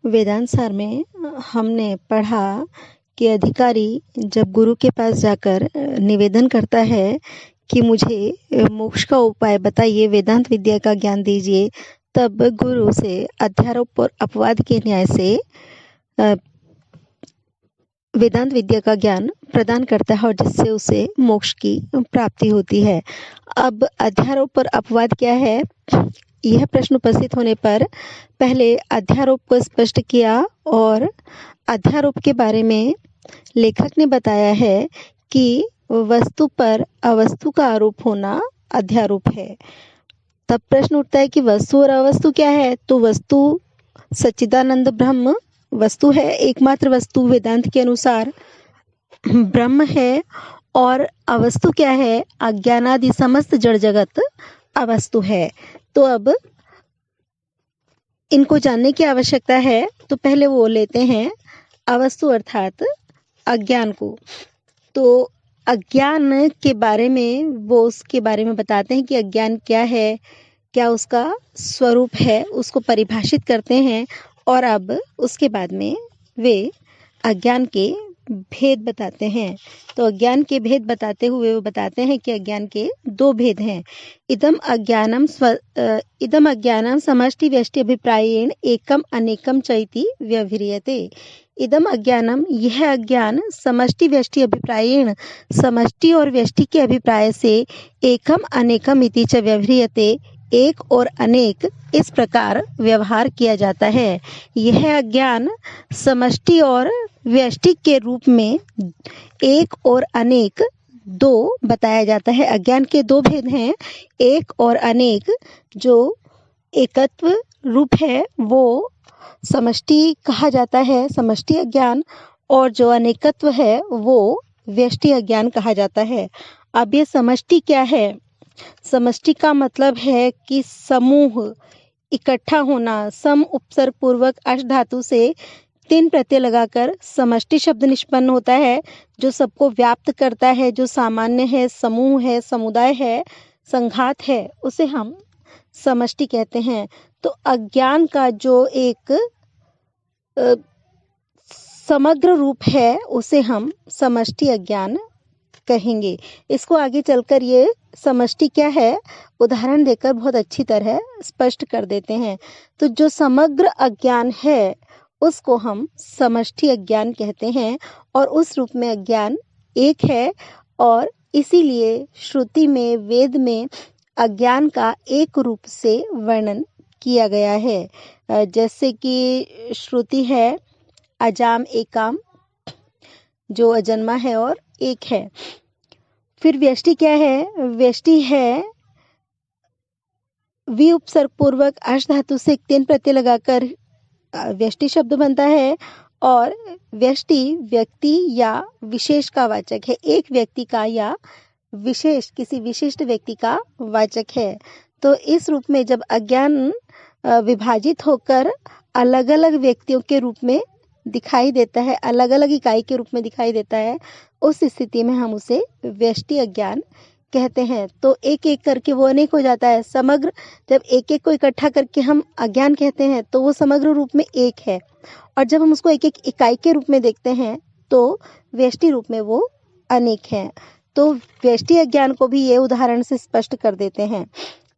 वेदांत सार में हमने पढ़ा कि अधिकारी जब गुरु के पास जाकर निवेदन करता है कि मुझे मोक्ष का उपाय बताइए, वेदांत विद्या का ज्ञान दीजिए, तब गुरु से अध्यारोप और अपवाद के न्याय से वेदांत विद्या का ज्ञान प्रदान करता है और जिससे उसे मोक्ष की प्राप्ति होती है। अब अध्यारोप और अपवाद क्या है, यह प्रश्न उपस्थित होने पर पहले अध्यारोप को स्पष्ट किया और अध्यारोप के बारे में लेखक ने बताया है कि वस्तु पर अवस्तु का आरोप होना अध्यारोप है। तब प्रश्न उठता है कि वस्तु और अवस्तु क्या है। तो वस्तु सच्चिदानंद ब्रह्म वस्तु है, एकमात्र वस्तु वेदांत के अनुसार ब्रह्म है। और अवस्तु क्या है, अज्ञानादि समस्त जड़ जगत अवस्तु है। तो अब इनको जानने की आवश्यकता है। तो पहले वो लेते हैं अवस्तु अर्थात अज्ञान को। तो अज्ञान के बारे में वो उसके बारे में बताते हैं कि अज्ञान क्या है, क्या उसका स्वरूप है, उसको परिभाषित करते हैं। और अब उसके बाद में वे अज्ञान के भेद बताते हैं। तो अज्ञान के भेद बताते हुए वो बताते हैं कि अज्ञान के दो भेद हैं। इदम अज्ञानम समष्टि व्यष्टि अभिप्रायेण एकम अनेकम चैति व्यवह्रियते। इदम अज्ञानम, यह अज्ञान समष्टि व्यष्टि अभिप्रायेण, समष्टि और व्यष्टि के अभिप्राय से एकम अनेकम इति च व्यवह्रियते, एक और अनेक इस प्रकार व्यवहार किया जाता है। यह अज्ञान समष्टि और व्यष्टि के रूप में एक और अनेक दो बताया जाता है। अज्ञान के दो भेद हैं, एक और अनेक। जो एकत्व रूप है वो समष्टि कहा जाता है, समष्टि अज्ञान, और जो अनेकत्व है वो व्यष्टि अज्ञान कहा जाता है। अब ये समष्टि क्या है? समष्टि का मतलब है कि समूह, इकट्ठा होना। सम उपसर्ग पूर्वक अश धातु से 3 प्रत्यय लगाकर समष्टि शब्द निष्पन्न होता है, जो सबको व्याप्त करता है, जो सामान्य है, समूह है, समुदाय है, संघात है, उसे हम समष्टि कहते हैं। तो अज्ञान का जो एक समग्र रूप है उसे हम समष्टि अज्ञान कहेंगे। इसको आगे चलकर ये समष्टि क्या है उदाहरण देकर बहुत अच्छी तरह स्पष्ट कर देते हैं। तो जो समग्र अज्ञान है उसको हम समष्टि अज्ञान कहते हैं और उस रूप में अज्ञान एक है। और इसीलिए श्रुति में, वेद में अज्ञान का एक रूप से वर्णन किया गया है। जैसे कि श्रुति है अजाम एकाम, जो अजन्मा है और एक है। फिर व्यष्टि क्या है? व्यष्टि है वि उपसर्ग पूर्वक अश धातु से 3 प्रत्यय लगाकर व्यष्टि शब्द बनता है। और व्यष्टि व्यक्ति या विशेष का वाचक है, एक व्यक्ति का या विशेष किसी विशिष्ट व्यक्ति का वाचक है। तो इस रूप में जब अज्ञान विभाजित होकर अलग अलग व्यक्तियों के रूप में दिखाई देता है, अलग अलग इकाई के रूप में दिखाई देता है, उस स्थिति में हम उसे व्यष्टि अज्ञान कहते हैं। तो एक एक करके वो अनेक हो जाता है। समग्र जब एक एक को इकट्ठा करके हम अज्ञान कहते हैं तो वो समग्र रूप में एक है, और जब हम उसको एक एक इकाई के रूप में देखते हैं तो व्यष्टि रूप में वो अनेक है। तो व्यष्टि अज्ञान को भी ये उदाहरण से स्पष्ट कर देते हैं।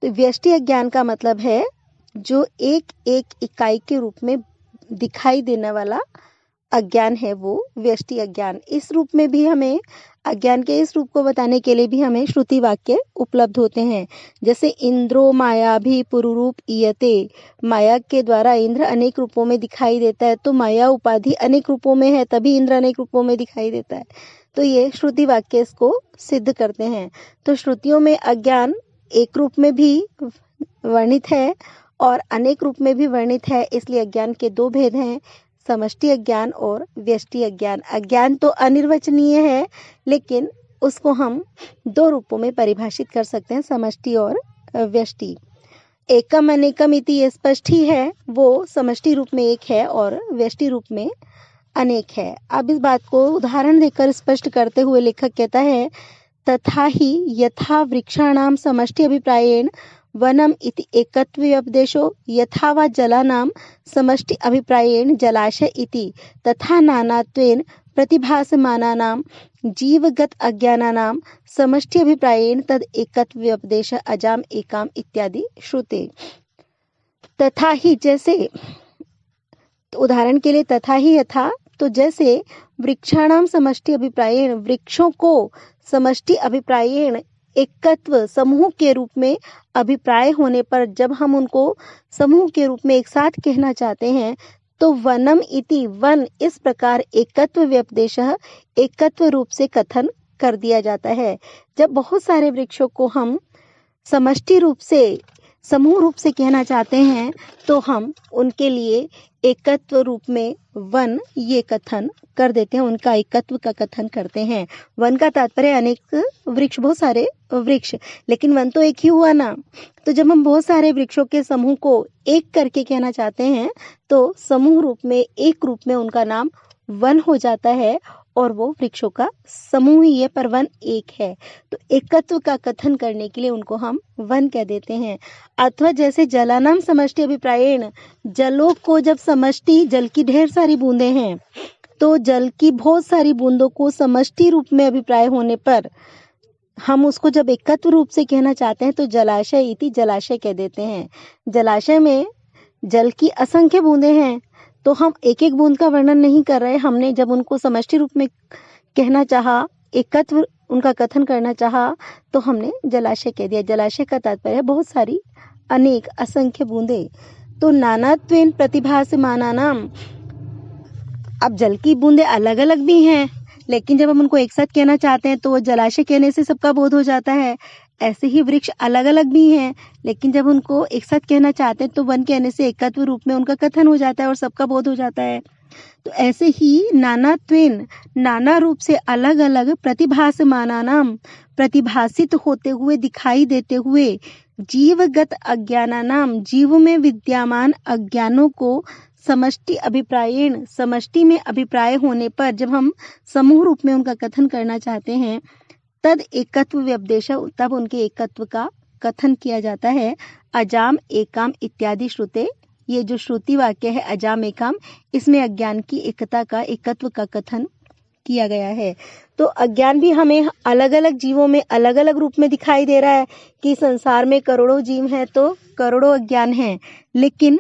तो व्यष्टि अज्ञान का मतलब है जो एक एक इकाई के रूप में दिखाई देने वाला अज्ञान है वो व्यष्टि अज्ञान। इस रूप में भी हमें अज्ञान के इस रूप को बताने के लिए भी हमें श्रुति वाक्य उपलब्ध होते हैं। जैसे इंद्रो माया भी पुरुरूप ईयते, माया के द्वारा इंद्र अनेक रूपों में दिखाई देता है। तो माया उपाधि अनेक रूपों में है, तभी इंद्र अनेक रूपों में दिखाई देता है। तो ये श्रुति वाक्य इसको सिद्ध करते हैं। तो श्रुतियों में अज्ञान एक रूप में भी वर्णित है और अनेक रूप में भी वर्णित है। इसलिए अज्ञान के दो भेद हैं, समष्टि अज्ञान और व्यष्टि अज्ञान। अज्ञान तो अनिर्वचनीय है, लेकिन उसको हम दो रूपों में परिभाषित कर सकते हैं, समष्टि और व्यष्टि। एकम अनेकम इति ये स्पष्ट ही है, वो समष्टि रूप में एक है और व्यष्टि रूप में अनेक है। अब इस बात को उदाहरण देकर स्पष्ट करते हुए लेखक कहता है, तथा ही यथा वृक्षाणाम समष्टि अभिप्रायेण वनम इति एकत्वव्यपदेशो यथा वा जलानां समष्टि अभिप्रायेण जलाशय इति तथा नानात्वेन प्रतिभासमानानां जीवगत अज्ञानानां समष्टि अभिप्रायेण तद एकत्वव्यपदेश अजाम एकाम इत्यादि श्रुते। तथा ही जैसे, उदाहरण के लिए तथा ही यथा, तो जैसे वृक्षाणाम समष्टि अभिप्रायेण, वृक्षों को समष्टि अभिप्रायेण एकत्व समूह के रूप में अभिप्राय होने पर जब हम उनको समूह के रूप में एक साथ कहना चाहते हैं तो वनम इति, वन इस प्रकार एकत्व व्यपदेशः एकत्व रूप से कथन कर दिया जाता है। जब बहुत सारे वृक्षों को हम समष्टि रूप से, समूह रूप से कहना चाहते हैं तो हम उनके लिए एकत्व रूप में वन ये कथन कर देते हैं, उनका एकत्व का कथन करते हैं। वन का तात्पर्य अनेक वृक्ष, बहुत सारे वृक्ष, लेकिन वन तो एक ही हुआ ना। तो जब हम बहुत सारे वृक्षों के समूह को एक करके कहना चाहते हैं तो समूह रूप में, एक रूप में उनका नाम वन हो जाता है और वो वृक्षों का समूह ही है पर वन एक है। तो एकत्व का कथन करने के लिए उनको हम वन कह देते हैं। अथवा जैसे जलानाम समष्टि अभिप्रायेण, जलों को जब समष्टि, जल की ढेर सारी बूंदें हैं तो जल की बहुत सारी बूंदों को समष्टि रूप में अभिप्राय होने पर हम उसको जब एकत्व रूप से कहना चाहते हैं तो जलाशय इति, जलाशय कह देते हैं। जलाशय में जल की असंख्य बूंदें हैं तो हम एक एक बूंद का वर्णन नहीं कर रहे, हमने जब उनको समष्टि रूप में कहना चाहा, एकत्व उनका कथन करना चाहा तो हमने जलाशय कह दिया। जलाशय का तात्पर्य है बहुत सारी, अनेक, असंख्य बूंदें। तो नानात्वेन प्रतिभासमानानाम, अब जल की बूंदें अलग अलग भी हैं लेकिन जब हम उनको एक साथ कहना चाहते हैं तो वो जलाशय कहने से सबका बोध हो जाता है। ऐसे ही वृक्ष अलग अलग भी हैं लेकिन जब उनको एक साथ कहना चाहते हैं तो वन कहने से एकत्व रूप में उनका कथन हो जाता है और सबका बोध हो जाता है। तो ऐसे ही नानात्वेन, नाना रूप से अलग अलग, प्रतिभासमानानाम, प्रतिभासित होते हुए, दिखाई देते हुए, जीवगत अज्ञानानाम, जीव में विद्यमान अज्ञानों को समष्टि अभिप्रायेण, समष्टि में अभिप्राय होने पर जब हम समूह रूप में उनका कथन करना चाहते हैं तद एकत्व व्यपदेश, तब उनके एकत्व का कथन किया जाता है। अजाम एकाम इत्यादि श्रुते, ये जो श्रुति वाक्य है अजाम एकाम, इसमें अज्ञान की एकता का, एकत्व का कथन किया गया है। तो अज्ञान भी हमें अलग अलग जीवों में अलग अलग रूप में दिखाई दे रहा है कि संसार में करोड़ों जीव हैं तो करोड़ों अज्ञान हैं, लेकिन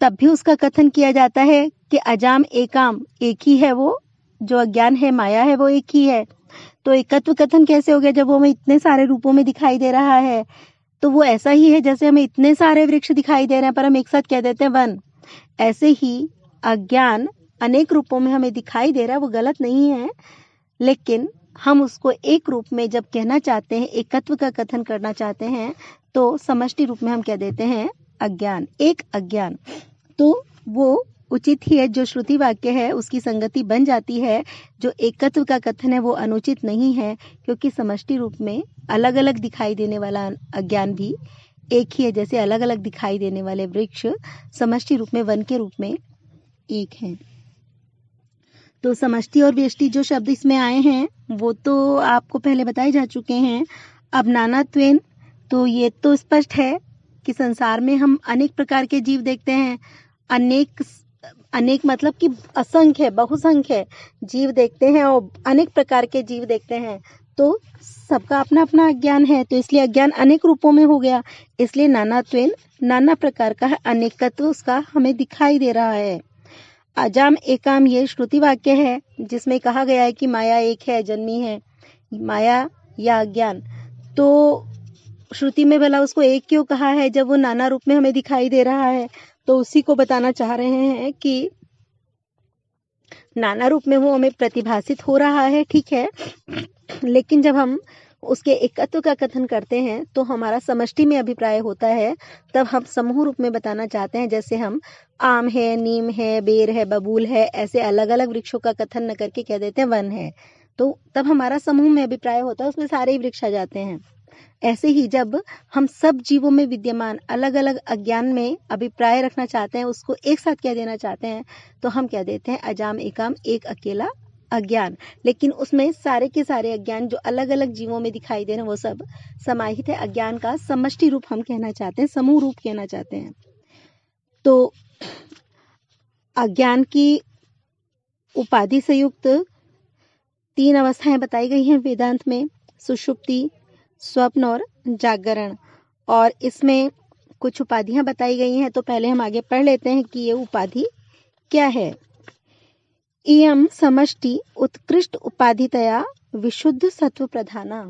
तब भी उसका कथन किया जाता है कि अजाम एकाम, एक ही है वो जो अज्ञान है, माया है, वो एक ही है। तो एकत्व कथन कैसे हो गया? जब वो हमें इतने सारे रूपों में दिखाई दे रहा है तो वो ऐसा ही है जैसे हमें इतने सारे वृक्ष दिखाई दे रहे हैं पर हम एक साथ कह देते हैं वन। ऐसे ही अज्ञान अनेक रूपों में हमें दिखाई दे रहा है, वो गलत नहीं है, लेकिन हम उसको एक रूप में जब कहना चाहते हैं, एकत्व का कथन करना चाहते हैं तो समष्टि रूप में हम कह देते हैं अज्ञान, एक अज्ञान। तो वो उचित ही है, जो श्रुति वाक्य है उसकी संगति बन जाती है। जो एकत्व का कथन है वो अनुचित नहीं है क्योंकि समष्टि रूप में अलग अलग दिखाई देने वाला अज्ञान भी एक ही है, जैसे अलग अलग दिखाई देने वाले वृक्ष समष्टि रूप में, वन के रूप में एक हैं। तो समष्टि और व्यष्टि जो शब्द इसमें आए हैं वो तो आपको पहले बताए जा चुके हैं। अब नानात्वेन, तो ये तो स्पष्ट है कि संसार में हम अनेक प्रकार के जीव देखते हैं। अनेक मतलब कि असंख्य, बहुसंख्य जीव देखते हैं और अनेक प्रकार के जीव देखते हैं, तो सबका अपना अपना अज्ञान है, तो इसलिए अज्ञान अनेक रूपों में हो गया। इसलिए नानात्वेन, नाना प्रकार का है, अनेकत्व उसका हमें दिखाई दे रहा है। अजाम एकाम, ये श्रुति वाक्य है जिसमें कहा गया है कि माया एक है, जन्मी है, माया या अज्ञान। तो श्रुति में भला उसको एक क्यों कहा है जब वो नाना रूप में हमें दिखाई दे रहा है? तो उसी को बताना चाह रहे हैं कि नाना रूप में वो हमें प्रतिभासित हो रहा है, ठीक है, लेकिन जब हम उसके एकत्व का कथन करते हैं तो हमारा समष्टि में अभिप्राय होता है, तब हम समूह रूप में बताना चाहते हैं। जैसे हम आम है, नीम है, बेर है, बबूल है, ऐसे अलग अलग वृक्षों का कथन न करके कह देते हैं वन है, तो तब हमारा समूह में अभिप्राय होता है, उसमें सारे ही वृक्ष आ जाते हैं। ऐसे ही जब हम सब जीवों में विद्यमान अलग अलग अज्ञान में अभिप्राय रखना चाहते हैं, उसको एक साथ कह देना चाहते हैं, तो हम कह देते हैं अजाम एकाम, एक अकेला अज्ञान, लेकिन उसमें सारे के सारे अज्ञान जो अलग अलग जीवों में दिखाई दे रहे हैं वो सब समाहित है। अज्ञान का समष्टि रूप हम कहना चाहते हैं, समूह रूप कहना चाहते हैं। तो अज्ञान की उपाधि से युक्त 3 अवस्थाएं बताई गई हैं वेदांत में, सुषुप्ति, स्वप्न और जागरण। और इसमें कुछ उपाधियां बताई गई हैं। तो पहले हम आगे पढ़ लेते हैं कि ये उपाधि क्या है। इयम समष्टि उत्कृष्ट उपाधितया विशुद्ध सत्व प्रधाना।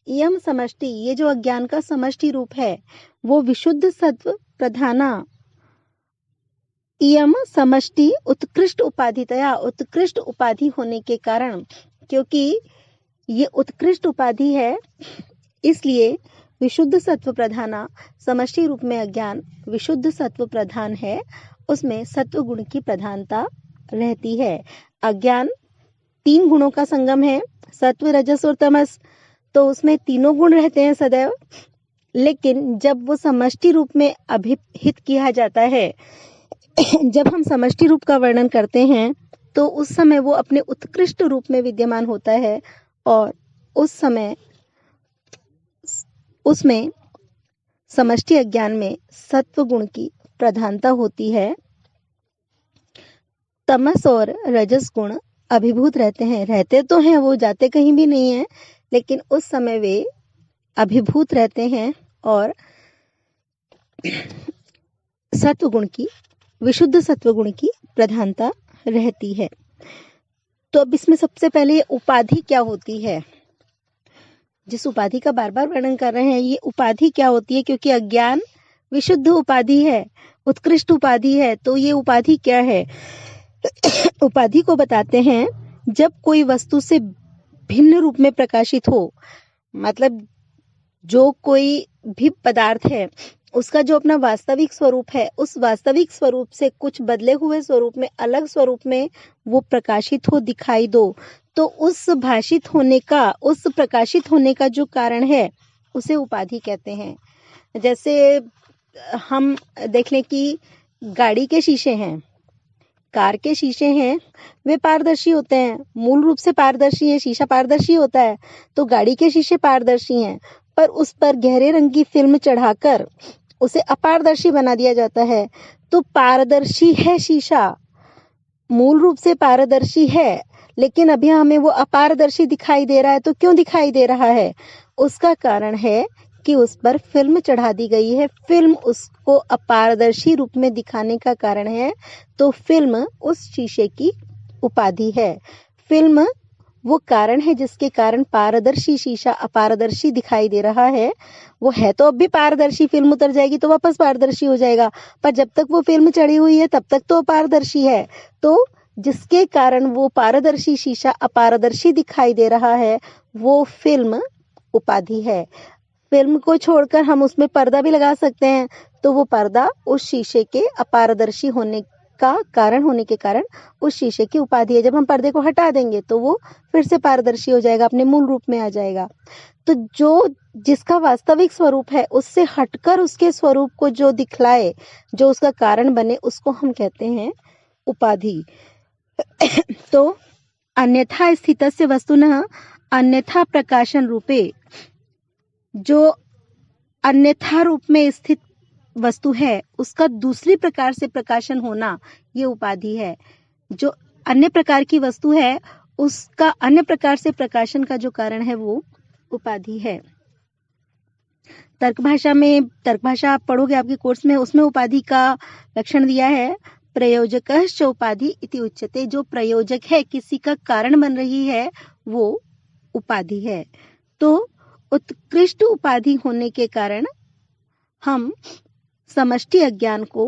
इयम समष्टि, ये जो अज्ञान का समष्टि रूप है वो विशुद्ध सत्व प्रधाना। इयम समष्टि उत्कृष्ट उपाधितया, उत्कृष्ट उपाधि होने के कारण, क्योंकि ये उत्कृष्ट उपाधि है इसलिए विशुद्ध सत्व प्रधाना, समष्टि रूप में अज्ञान विशुद्ध सत्व प्रधान है, उसमें सत्व गुण की प्रधानता रहती है। अज्ञान 3 गुणों का संगम है, सत्व, रजस और तमस। तो उसमें तीनों गुण रहते हैं सदैव, लेकिन जब वो समष्टि रूप में अभिहित किया जाता है, जब हम समष्टि रूप का वर्णन करते हैं तो उस समय वो अपने उत्कृष्ट रूप में विद्यमान होता है और उस समय उसमें समष्टि अज्ञान में सत्व गुण की प्रधानता होती है। तमस और रजस गुण अभिभूत रहते हैं, रहते तो हैं, वो जाते कहीं भी नहीं है, लेकिन उस समय वे अभिभूत रहते हैं और सत्व गुण की, विशुद्ध सत्व गुण की प्रधानता रहती है। तो अब इसमें सबसे पहले उपाधि क्या होती है, जिस उपाधि का बार बार वर्णन कर रहे हैं, ये उपाधि क्या होती है, क्योंकि अज्ञान विशुद्ध उपाधि है, उत्कृष्ट उपाधि है। तो ये उपाधि क्या है? उपाधि को बताते हैं जब कोई वस्तु से भिन्न रूप में प्रकाशित हो, मतलब जो कोई भी पदार्थ है उसका जो अपना वास्तविक स्वरूप है, उस वास्तविक स्वरूप से कुछ बदले हुए स्वरूप में, अलग स्वरूप में वो प्रकाशित हो, दिखाई दो, तो उस भाषित होने का, उस प्रकाशित होने का जो कारण है उसे उपाधि कहते हैं। जैसे हम देख लें कि गाड़ी के शीशे हैं, कार के शीशे हैं, वे पारदर्शी होते हैं, मूल रूप से पारदर्शी है, शीशा पारदर्शी होता है। तो गाड़ी के शीशे पारदर्शी हैं, पर उस पर गहरे रंग की फिल्म चढ़ाकर उसे अपारदर्शी बना दिया जाता है। तो पारदर्शी है शीशा, मूल रूप से पारदर्शी है, लेकिन अभी हमें वो अपारदर्शी दिखाई दे रहा है। तो क्यों दिखाई दे रहा है? उसका कारण है कि उस पर फिल्म चढ़ा दी गई है, फिल्म उसको अपारदर्शी रूप में दिखाने का कारण है। तो फिल्म उस शीशे की उपाधि है। फिल्म वो कारण है जिसके कारण पारदर्शी शीशा अपारदर्शी दिखाई दे रहा है। वो है तो अब भी पारदर्शी, फिल्म उतर जाएगी तो वापस पारदर्शी हो जाएगा, पर जब तक वो फिल्म चढ़ी हुई है तब तक तो पारदर्शी है। तो जिसके कारण वो पारदर्शी शीशा अपारदर्शी दिखाई दे रहा है, वो फिल्म उपाधि है। फिल्म को छोड़कर हम उसमें पर्दा भी लगा सकते हैं, तो वो पर्दा उस शीशे के अपारदर्शी होने का कारण होने के कारण उस शीशे की उपाधि है। जब हम पर्दे को हटा देंगे तो वो फिर से पारदर्शी हो जाएगा, अपने मूल रूप में आ जाएगा। तो जो जिसका वास्तविक स्वरूप है उससे हटकर उसके स्वरूप को जो दिखलाए, जो उसका कारण बने, उसको हम कहते हैं उपाधि। तो अन्यथा स्थितस्य वस्तुनः अन्यथा प्रकाशन रूपे, जो अन्यथा रूप में स्थित वस्तु है उसका दूसरी प्रकार से प्रकाशन होना, ये उपाधि है। जो अन्य प्रकार की वस्तु है उसका अन्य प्रकार से प्रकाशन का जो कारण है वो उपाधि है। तर्क भाषा आप पढ़ोगे आपके कोर्स में, उसमें उपाधि का लक्षण दिया है, प्रयोजकश्च उपाधि इति उच्यते। जो प्रयोजक है, किसी का कारण बन रही है, वो उपाधि है। तो उत्कृष्ट उपाधि होने के कारण हम समष्टि अज्ञान को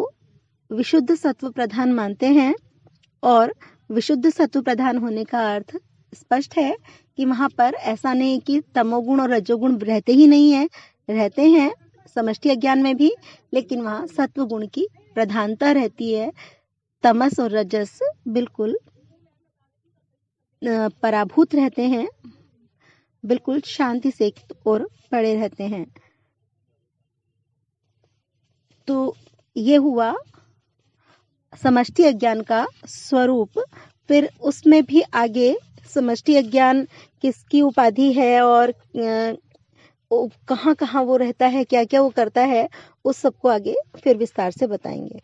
विशुद्ध सत्व प्रधान मानते हैं, और विशुद्ध सत्व प्रधान होने का अर्थ स्पष्ट है कि वहां पर ऐसा नहीं कि तमोगुण और रजोगुण रहते ही नहीं है, रहते हैं समष्टि अज्ञान में भी, लेकिन वहां सत्व गुण की प्रधानता रहती है। तमस और रजस बिल्कुल पराभूत रहते हैं, बिल्कुल शांति से और पड़े रहते हैं। तो ये हुआ समष्टि अज्ञान का स्वरूप, फिर उसमें भी आगे समष्टि अज्ञान किसकी उपाधि है और कहाँ कहाँ वो रहता है, क्या क्या वो करता है, उस सबको आगे फिर विस्तार से बताएंगे।